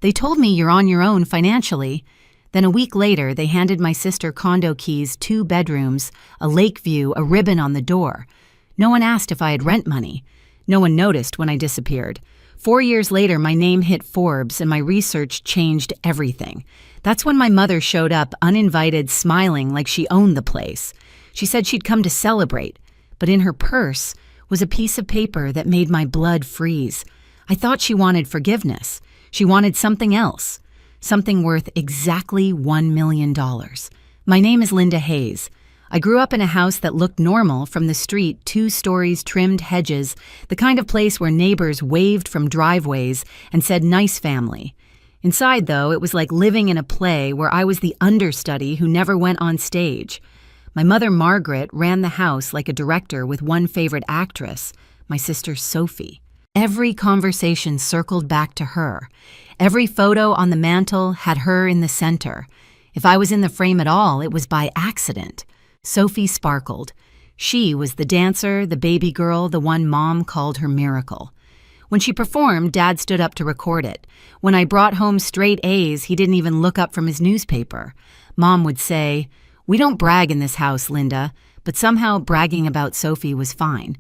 They told me you're on your own financially. Then a week later, they handed my sister condo keys, 2 bedrooms, a lake view, a ribbon on the door. No one asked if I had rent money. No one noticed when I disappeared. 4 years later, my name hit Forbes and my research changed everything. That's when my mother showed up, uninvited, smiling like she owned the place. She said she'd come to celebrate, but in her purse was a piece of paper that made my blood freeze. I thought she wanted forgiveness. She wanted something else, something worth exactly $1 million. My name is Linda Hayes. I grew up in a house that looked normal from the street, 2 stories, trimmed hedges, the kind of place where neighbors waved from driveways and said, "Nice family." Inside, though, it was like living in a play where I was the understudy who never went on stage. My mother, Margaret, ran the house like a director with one favorite actress, my sister, Sophie. Every conversation circled back to her. Every photo on the mantel had her in the center. If I was in the frame at all, it was by accident. Sophie sparkled. She was the dancer, the baby girl, the one Mom called her miracle. When she performed, Dad stood up to record it. When I brought home straight A's, he didn't even look up from his newspaper. Mom would say, "We don't brag in this house, Linda," but somehow bragging about Sophie was fine.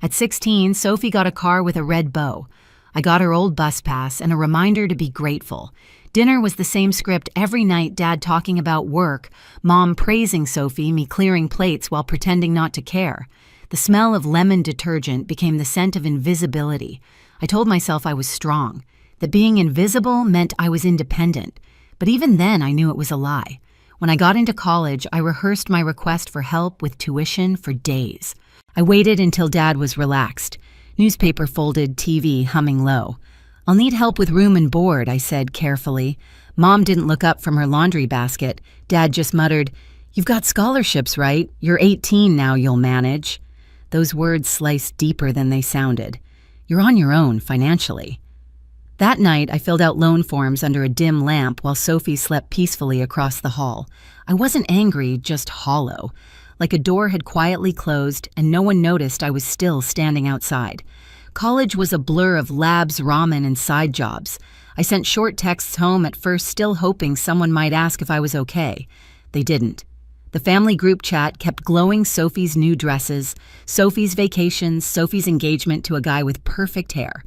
At 16, Sophie got a car with a red bow. I got her old bus pass and a reminder to be grateful. Dinner was the same script every night, Dad talking about work, Mom praising Sophie, me clearing plates while pretending not to care. The smell of lemon detergent became the scent of invisibility. I told myself I was strong, that being invisible meant I was independent. But even then, I knew it was a lie. When I got into college, I rehearsed my request for help with tuition for days. I waited until Dad was relaxed. Newspaper folded, TV humming low. "I'll need help with room and board," I said carefully. Mom didn't look up from her laundry basket. Dad just muttered, "You've got scholarships, right? You're 18 now, you'll manage." Those words sliced deeper than they sounded. You're on your own financially. That night, I filled out loan forms under a dim lamp while Sophie slept peacefully across the hall. I wasn't angry, just hollow. Like a door had quietly closed and no one noticed I was still standing outside. College was a blur of labs, ramen, and side jobs. I sent short texts home at first, still hoping someone might ask if I was okay. They didn't. The family group chat kept glowing Sophie's new dresses, Sophie's vacations, Sophie's engagement to a guy with perfect hair.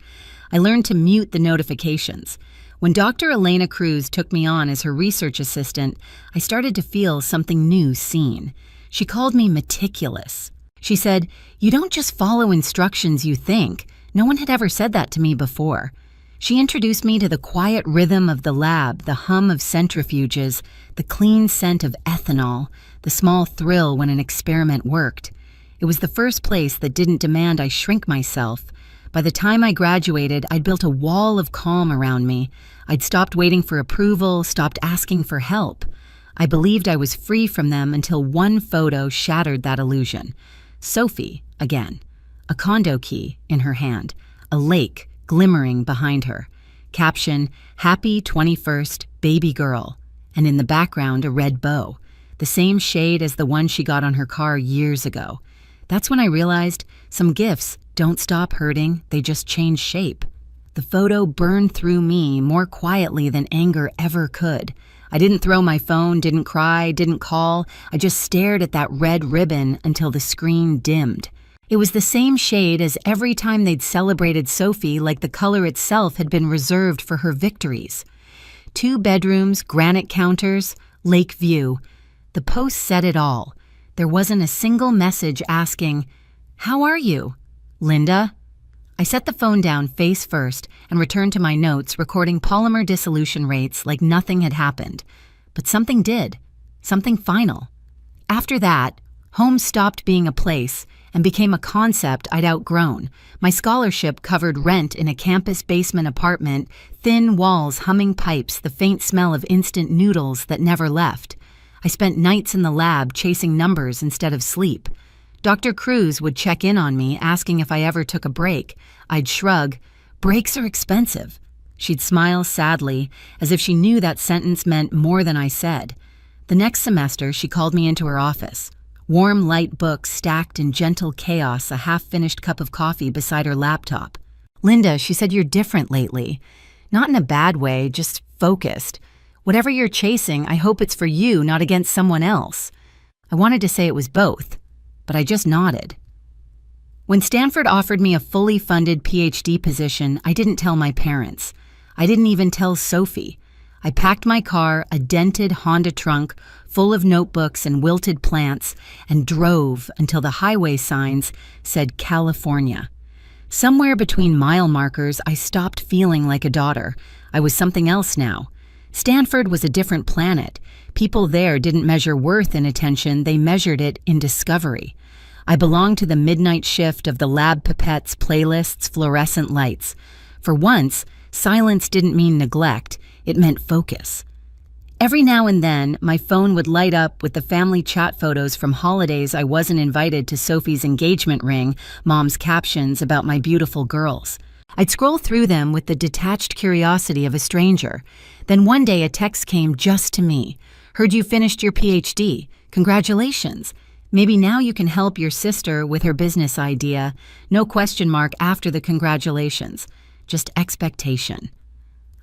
I learned to mute the notifications. When Dr. Elena Cruz took me on as her research assistant, I started to feel something new seen. She called me meticulous. She said, "You don't just follow instructions you think." No one had ever said that to me before. She introduced me to the quiet rhythm of the lab, the hum of centrifuges, the clean scent of ethanol, the small thrill when an experiment worked. It was the first place that didn't demand I shrink myself. By the time I graduated, I'd built a wall of calm around me. I'd stopped waiting for approval, stopped asking for help. I believed I was free from them until one photo shattered that illusion. Sophie, again. A condo key in her hand, a lake glimmering behind her. Caption, "Happy 21st, baby girl." And in the background, a red bow, the same shade as the one she got on her car years ago. That's when I realized some gifts don't stop hurting, they just change shape. The photo burned through me more quietly than anger ever could. I didn't throw my phone, didn't cry, didn't call. I just stared at that red ribbon until the screen dimmed. It was the same shade as every time they'd celebrated Sophie, like the color itself had been reserved for her victories. 2 bedrooms, granite counters, lake view. The post said it all. There wasn't a single message asking, "How are you, Linda?" I set the phone down face first and returned to my notes, recording polymer dissolution rates like nothing had happened. But something did. Something final. After that, home stopped being a place and became a concept I'd outgrown. My scholarship covered rent in a campus basement apartment, thin walls, humming pipes, the faint smell of instant noodles that never left. I spent nights in the lab chasing numbers instead of sleep. Dr. Cruz would check in on me, asking if I ever took a break. I'd shrug, "Breaks are expensive." She'd smile sadly, as if she knew that sentence meant more than I said. The next semester, she called me into her office. Warm, light books stacked in gentle chaos, a half-finished cup of coffee beside her laptop. "Linda," she said, "you're different lately. Not in a bad way, just focused. Whatever you're chasing, I hope it's for you, not against someone else. I wanted to say it was both, but I just nodded. When Stanford offered me a fully funded PhD position, I didn't tell my parents. I didn't even tell Sophie. I packed my car, a dented Honda trunk full of notebooks and wilted plants, and drove until the highway signs said California. Somewhere between mile markers, I stopped feeling like a daughter. I was something else now. Stanford was a different planet. People there didn't measure worth in attention, they measured it in discovery. I belonged to the midnight shift of the lab pipettes, playlists, fluorescent lights. For once, silence didn't mean neglect, it meant focus. Every now and then, my phone would light up with the family chat photos from holidays I wasn't invited to, Sophie's engagement ring, Mom's captions about my beautiful girls. I'd scroll through them with the detached curiosity of a stranger. Then one day a text came just to me. Heard you finished your PhD. Congratulations. Maybe now you can help your sister with her business idea. No question mark after the congratulations. Just expectation.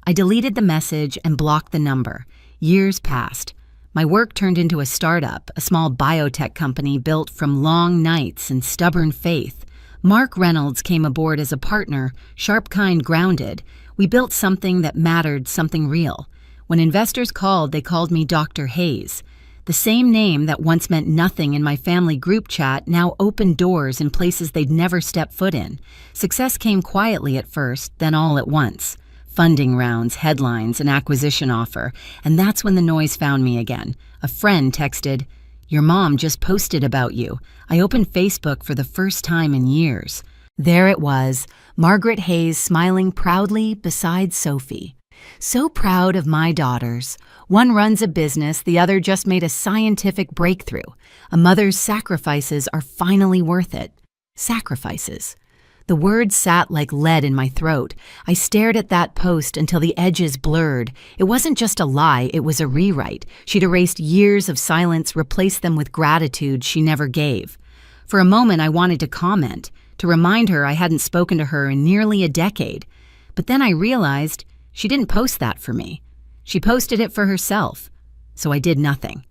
I deleted the message and blocked the number. Years passed. My work turned into a startup, a small biotech company built from long nights and stubborn faith. Mark Reynolds came aboard as a partner, sharp, kind, grounded. We built something that mattered, something real. When investors called, they called me Dr. Hayes. The same name that once meant nothing in my family group chat now opened doors in places they'd never stepped foot in. Success came quietly at first, then all at once. Funding rounds, headlines, an acquisition offer, and that's when the noise found me again. A friend texted, "Your mom just posted about you." I opened Facebook for the first time in years. There it was, Margaret Hayes smiling proudly beside Sophie. So proud of my daughters. One runs a business, the other just made a scientific breakthrough. A mother's sacrifices are finally worth it. Sacrifices. The word sat like lead in my throat. I stared at that post until the edges blurred. It wasn't just a lie, it was a rewrite. She'd erased years of silence, replaced them with gratitude she never gave. For a moment, I wanted to comment, to remind her I hadn't spoken to her in nearly a decade. But then I realized she didn't post that for me. She posted it for herself. So I did nothing.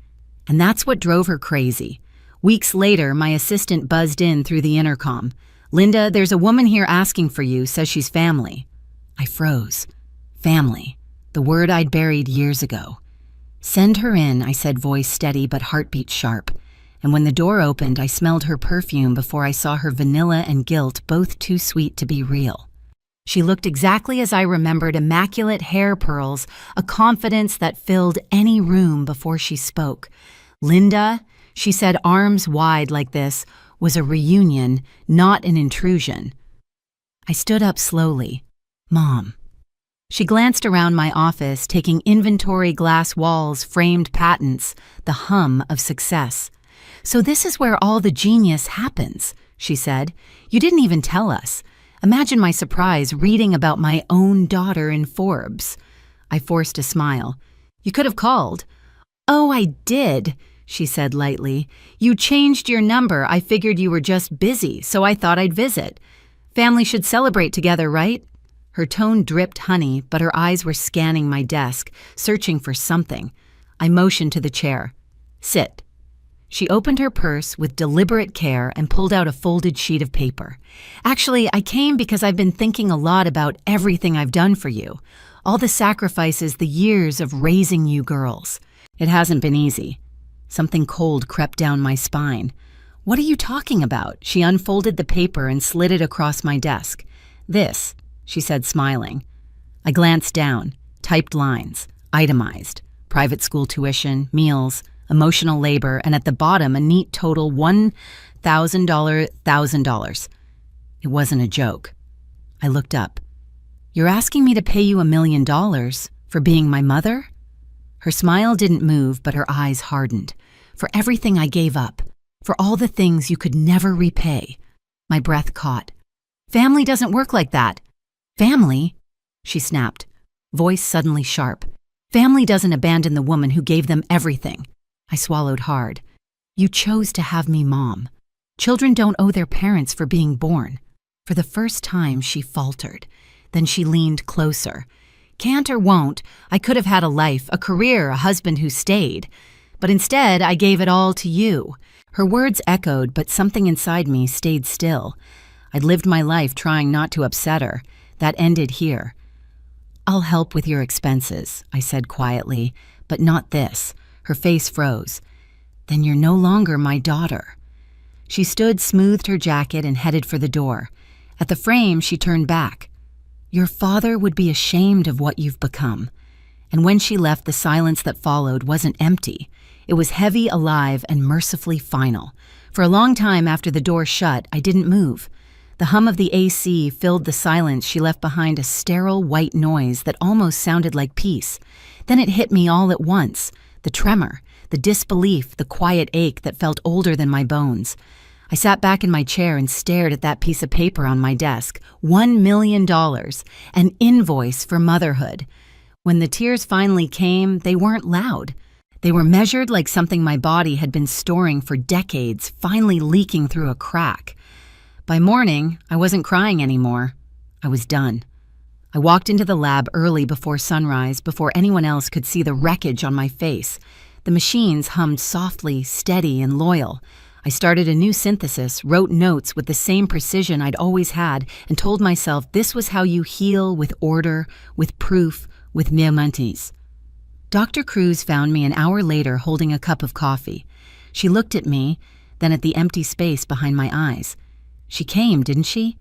And that's what drove her crazy. Weeks later, my assistant buzzed in through the intercom. "Linda, there's a woman here asking for you, says she's family." I froze. Family. The word I'd buried years ago. "Send her in," I said, voice steady but heartbeat sharp. And when the door opened, I smelled her perfume before I saw her vanilla and guilt, both too sweet to be real. She looked exactly as I remembered, immaculate hair pearls, a confidence that filled any room before she spoke. "Linda," she said, arms wide like this, was a reunion, not an intrusion. I stood up slowly. "Mom." She glanced around my office, taking inventory, glass walls, framed patents, the hum of success. "So this is where all the genius happens," she said. "You didn't even tell us." Imagine my surprise reading about my own daughter in Forbes. I forced a smile. "You could have called." "Oh, I did," she said lightly. "You changed your number. I figured you were just busy, so I thought I'd visit. Family should celebrate together, right?" Her tone dripped honey, but her eyes were scanning my desk, searching for something. I motioned to the chair. "Sit." She opened her purse with deliberate care and pulled out a folded sheet of paper. "Actually, I came because I've been thinking a lot about everything I've done for you. All the sacrifices, the years of raising you girls. It hasn't been easy." Something cold crept down my spine. "What are you talking about?" She unfolded the paper and slid it across my desk. "This," she said, smiling. I glanced down, typed lines, itemized, private school tuition, meals, emotional labor, and at the bottom a neat total $1,000. It wasn't a joke. I looked up. "You're asking me to pay you $1 million for being my mother?" Her smile didn't move, but her eyes hardened. "For everything I gave up, for all the things you could never repay." My breath caught. "Family doesn't work like that." "Family?" she snapped, voice suddenly sharp. "Family doesn't abandon the woman who gave them everything." I swallowed hard. "You chose to have me, Mom. Children don't owe their parents for being born." For the first time, she faltered. Then she leaned closer. Can't or won't, I could have had a life, a career, a husband who stayed. But instead, I gave it all to you." Her words echoed, but something inside me stayed still. I'd lived my life trying not to upset her. That ended here. "I'll help with your expenses," I said quietly, "but not this." Her face froze. "Then you're no longer my daughter." She stood, smoothed her jacket, and headed for the door. At the frame, she turned back. "Your father would be ashamed of what you've become." And when she left, the silence that followed wasn't empty. It was heavy, alive, and mercifully final. For a long time after the door shut, I didn't move. The hum of the AC filled the silence she left behind, a sterile white noise that almost sounded like peace. Then it hit me all at once. The tremor, the disbelief, the quiet ache that felt older than my bones. I sat back in my chair and stared at that piece of paper on my desk. $1 million, an invoice for motherhood. When the tears finally came, they weren't loud. They were measured like something my body had been storing for decades, finally leaking through a crack. By morning, I wasn't crying anymore. I was done. I walked into the lab early before sunrise, before anyone else could see the wreckage on my face. The machines hummed softly, steady, and loyal. I started a new synthesis, wrote notes with the same precision I'd always had, and told myself this was how you heal, with order, with proof, with momentis. Dr. Cruz found me an hour later holding a cup of coffee. She looked at me, then at the empty space behind my eyes. She came, didn't she?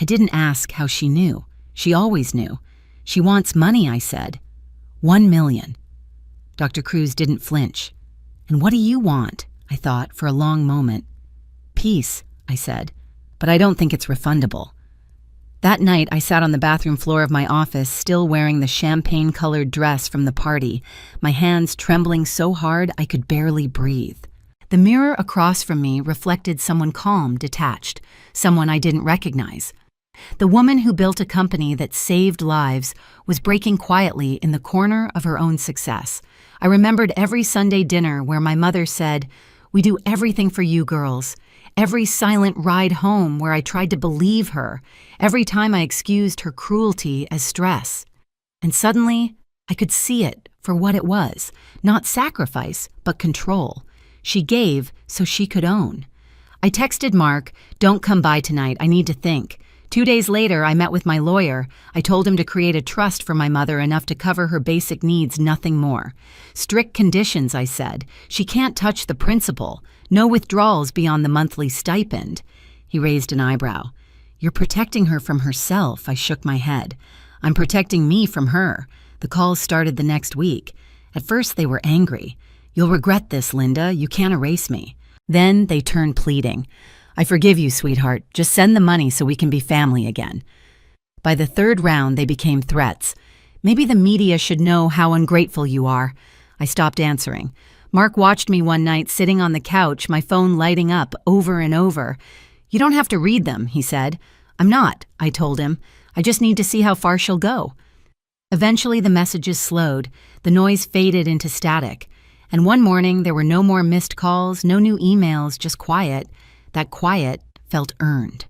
I didn't ask how she knew. She always knew. "She wants money," I said. $1 million. Dr. Cruz didn't flinch. "And what do you want?" I thought for a long moment. "Peace," I said, "but I don't think it's refundable." That night, I sat on the bathroom floor of my office, still wearing the champagne-colored dress from the party, my hands trembling so hard I could barely breathe. The mirror across from me reflected someone calm, detached, someone I didn't recognize. The woman who built a company that saved lives was breaking quietly in the corner of her own success. I remembered every Sunday dinner where my mother said, "We do everything for you girls." Every silent ride home where I tried to believe her, every time I excused her cruelty as stress. And suddenly, I could see it for what it was, not sacrifice, but control. She gave so she could own. I texted Mark, "Don't come by tonight, I need to think." 2 days later, I met with my lawyer. I told him to create a trust for my mother enough to cover her basic needs, nothing more. Strict conditions, I said. She can't touch the principal. No withdrawals beyond the monthly stipend. He raised an eyebrow. "You're protecting her from herself," I shook my head. "I'm protecting me from her." The calls started the next week. At first, they were angry. "You'll regret this, Linda. You can't erase me." Then they turned pleading. "I forgive you, sweetheart. Just send the money so we can be family again." By the third round, they became threats. "Maybe the media should know how ungrateful you are." I stopped answering. Mark watched me one night sitting on the couch, my phone lighting up over and over. "You don't have to read them," he said. "I'm not," I told him. "I just need to see how far she'll go." Eventually, the messages slowed. The noise faded into static. And one morning, there were no more missed calls, no new emails, just quiet. That quiet felt earned.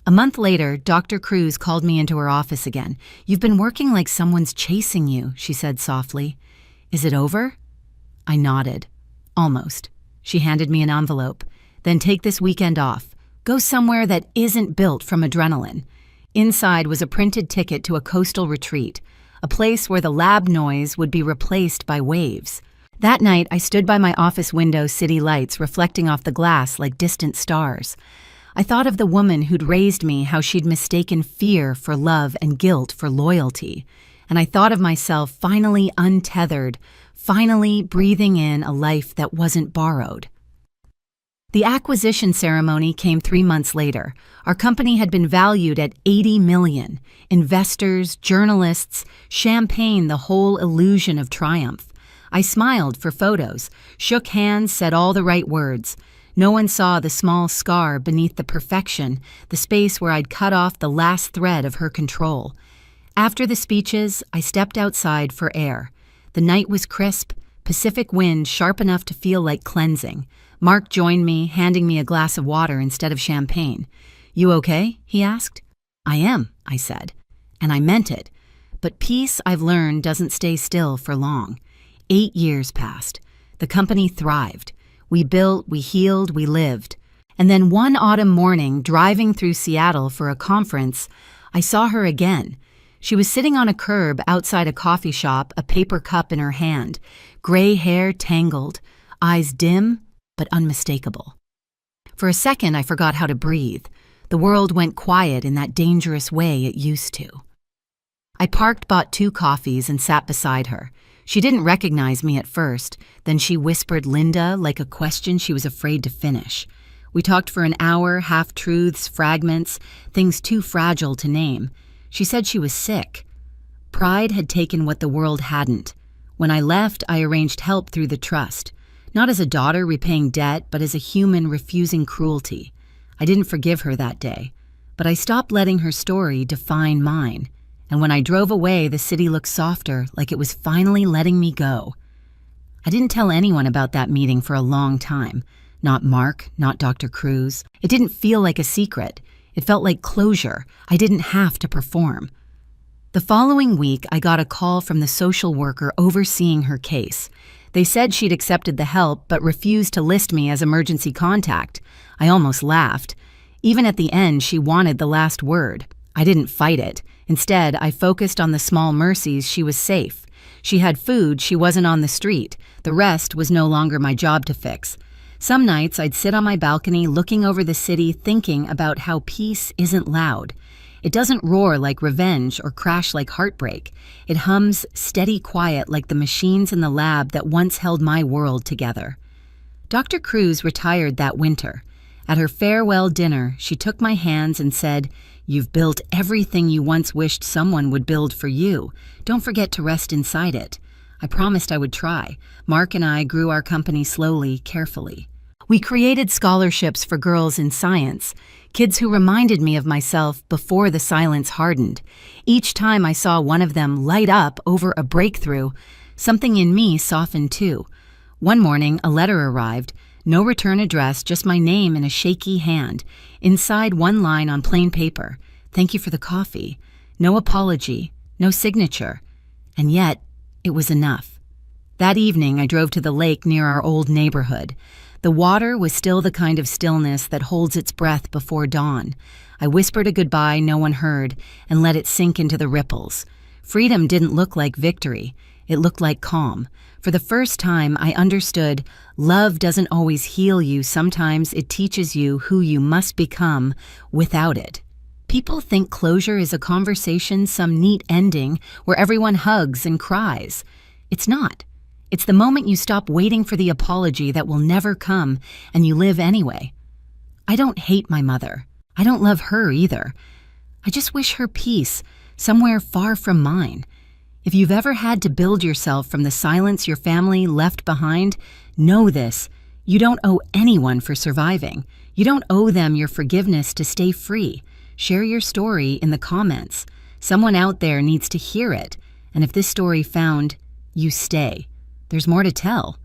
A month later, Dr. Cruz called me into her office again. "You've been working like someone's chasing you," she said softly. "Is it over?" I nodded. "Almost." She handed me an envelope. "Then take this weekend off. Go somewhere that isn't built from adrenaline." Inside was a printed ticket to a coastal retreat, a place where the lab noise would be replaced by waves. That night, I stood by my office window, city lights reflecting off the glass like distant stars. I thought of the woman who'd raised me, how she'd mistaken fear for love and guilt for loyalty. And I thought of myself finally untethered, finally breathing in a life that wasn't borrowed. The acquisition ceremony came 3 months later. Our company had been valued at $80 million. Investors, journalists, champagne, the whole illusion of triumph. I smiled for photos, shook hands, said all the right words. No one saw the small scar beneath the perfection, the space where I'd cut off the last thread of her control. After the speeches, I stepped outside for air. The night was crisp, Pacific wind sharp enough to feel like cleansing. Mark joined me, handing me a glass of water instead of champagne. "You okay?" he asked. "I am," I said. And I meant it. but peace, I've learned, doesn't stay still for long. 8 years passed. The company thrived. We built, we healed, we lived. And then one autumn morning, driving through Seattle for a conference, I saw her again. She was sitting on a curb outside a coffee shop, a paper cup in her hand, gray hair tangled, eyes dim but unmistakable. For a second, I forgot how to breathe. The world went quiet in that dangerous way it used to. I parked, bought 2 coffees, and sat beside her. She didn't recognize me at first. Then she whispered Linda like a question she was afraid to finish. We talked for an hour, half-truths, fragments, things too fragile to name. She said she was sick. Pride had taken what the world hadn't. When I left, I arranged help through the trust. Not as a daughter repaying debt, but as a human refusing cruelty. I didn't forgive her that day, but I stopped letting her story define mine. And when I drove away, the city looked softer, like it was finally letting me go. I didn't tell anyone about that meeting for a long time. Not Mark, not Dr. Cruz. It didn't feel like a secret. It felt like closure. I didn't have to perform. The following week, I got a call from the social worker overseeing her case. They said she'd accepted the help, but refused to list me as emergency contact. I almost laughed. Even at the end, she wanted the last word. I didn't fight it. Instead, I focused on the small mercies. She was safe. She had food. She wasn't on the street. The rest was no longer my job to fix. Some nights, I'd sit on my balcony looking over the city, thinking about how peace isn't loud. It doesn't roar like revenge or crash like heartbreak. It hums steady quiet like the machines in the lab that once held my world together. Dr. Cruz retired that winter. At her farewell dinner, she took my hands and said, "You've built everything you once wished someone would build for you. Don't forget to rest inside it." I promised I would try. Mark and I grew our company slowly, carefully. We created scholarships for girls in science, kids who reminded me of myself before the silence hardened. Each time I saw one of them light up over a breakthrough, something in me softened too. One morning, a letter arrived. No return address, just my name in a shaky hand. Inside, one line on plain paper. "Thank you for the coffee." No apology, no signature. And yet, it was enough. That evening, I drove to the lake near our old neighborhood. The water was still the kind of stillness that holds its breath before dawn. I whispered a goodbye no one heard and let it sink into the ripples. Freedom didn't look like victory. It looked like calm. For the first time, I understood love doesn't always heal you. Sometimes it teaches you who you must become without it. People think closure is a conversation, some neat ending where everyone hugs and cries. It's not. It's the moment you stop waiting for the apology that will never come and you live anyway. I don't hate my mother. I don't love her either. I just wish her peace somewhere far from mine. If you've ever had to build yourself from the silence your family left behind, know this. You don't owe anyone for surviving. You don't owe them your forgiveness to stay free. Share your story in the comments. Someone out there needs to hear it. And if this story found you, stay. There's more to tell.